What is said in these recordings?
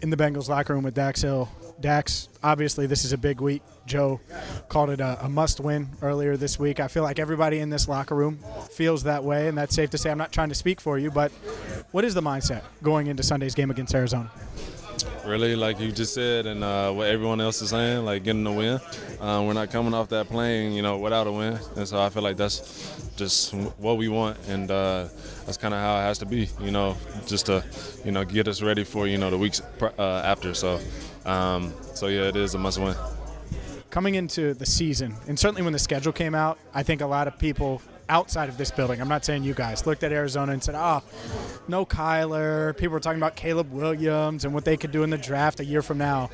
In the Bengals locker room with Dax Hill. Dax, obviously this is a big week. Joe called it a must-win earlier this week. I feel like everybody in this locker room feels that way, and that's safe to say. I'm not trying to speak for you, but what is the mindset going into Sunday's game against Arizona? Really, like you just said, and what everyone else is saying, like getting the win. We're not coming off that plane, without a win, and so I feel like that's just what we want, and that's kind of how it has to be, just to, get us ready for, the weeks after. So yeah, it is a must-win. Coming into the season, and certainly when the schedule came out, I think a lot of people outside of this building, I'm not saying you guys, looked at Arizona and said, no Kyler. People were talking about Caleb Williams and what they could do in the draft a year from now.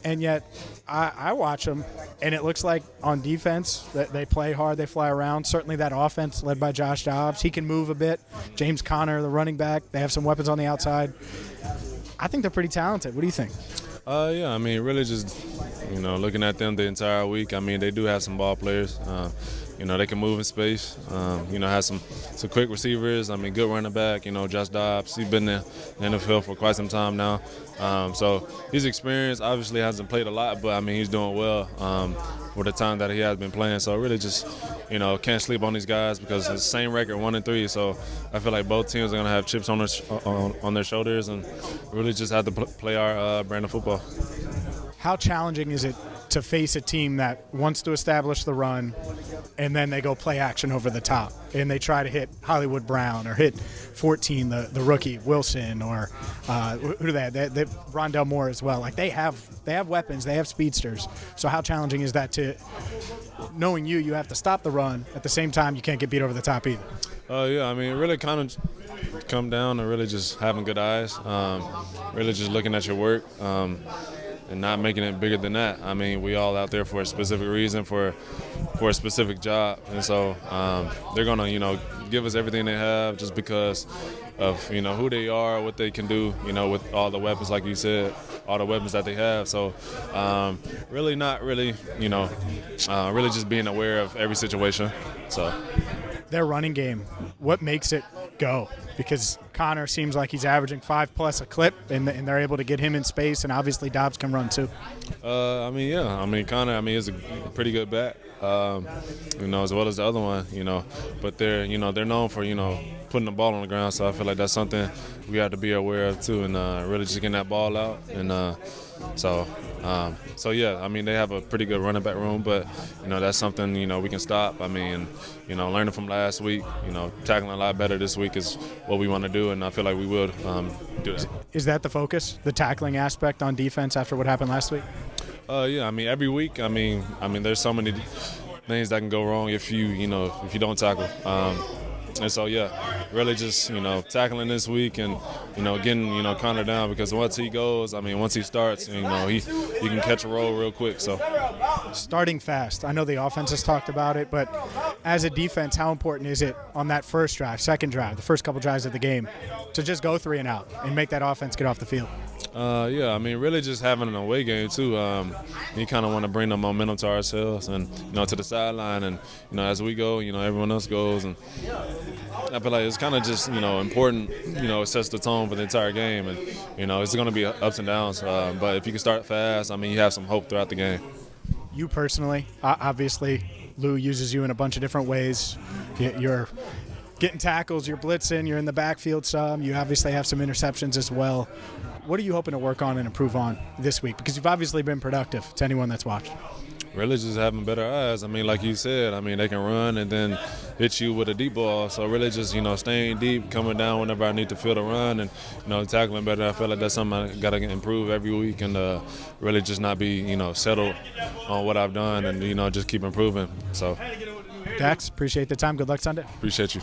And yet I watch them, and it looks like on defense that they play hard, they fly around. Certainly that offense led by Josh Dobbs, he can move a bit. James Conner, the running back, they have some weapons on the outside. I think they're pretty talented. What do you think? Yeah, really just, looking at them the entire week, they do have some ball players. They can move in space. Have some quick receivers. Good running back. Josh Dobbs. He's been in the NFL for quite some time now. So he's experienced. Obviously hasn't played a lot, but he's doing well for the time that he has been playing. So really just, can't sleep on these guys because it's the same record, 1-3. So I feel like both teams are gonna have chips on their shoulders, and really just have to play our brand of football. How challenging is it to face a team that wants to establish the run and then they go play action over the top and they try to hit Hollywood Brown or hit 14, the rookie Wilson, or who do they have? They have Rondell Moore as well. Like they have weapons, they have speedsters. So how challenging is that to knowing you have to stop the run at the same time you can't get beat over the top either? Yeah, it really kind of come down to really just having good eyes, really just looking at your work. And not making it bigger than that. We all out there for a specific reason, for a specific job, and so they're gonna, give us everything they have just because of, who they are, what they can do, with all the weapons, like you said, all the weapons that they have. So really not really, really just being aware of every situation. So their running game, what makes it go? Because Connor seems like he's averaging 5+ a clip, and they're able to get him in space, and obviously Dobbs can run too. Connor, is a pretty good back, as well as the other one, but they're known for, putting the ball on the ground, so I feel like that's something we have to be aware of too, and really just getting that ball out, and so yeah, they have a pretty good running back room, but that's something we can stop. Learning from last week, tackling a lot better this week is what we want to do, and I feel like we will do that. Is that the focus, the tackling aspect on defense after what happened last week? Yeah, every week, there's so many things that can go wrong if you don't tackle. And so, yeah, really just, tackling this week and, getting, Connor down, because once he goes, once he starts, he can catch a roll real quick. So starting fast. I know the offense has talked about it, but as a defense, how important is it on that first drive, second drive, the first couple drives of the game to just go 3 and out and make that offense get off the field? Yeah, really just having an away game too. You kind of want to bring the momentum to ourselves and, to the sideline, and, as we go, everyone else goes, and I feel like it's kind of just, important, it sets the tone for the entire game, and, it's going to be ups and downs, but if you can start fast, you have some hope throughout the game. You personally, obviously, Lou uses you in a bunch of different ways. You're getting tackles, you're blitzing, you're in the backfield some. You obviously have some interceptions as well. What are you hoping to work on and improve on this week? Because you've obviously been productive to anyone that's watched. Really just having better eyes. Like you said, they can run and then hit you with a deep ball. So really just, staying deep, coming down whenever I need to field a run, and, tackling better. I feel like that's something I got to improve every week, and really just not be, settled on what I've done, and, just keep improving. So, Dax, appreciate the time. Good luck Sunday. Appreciate you.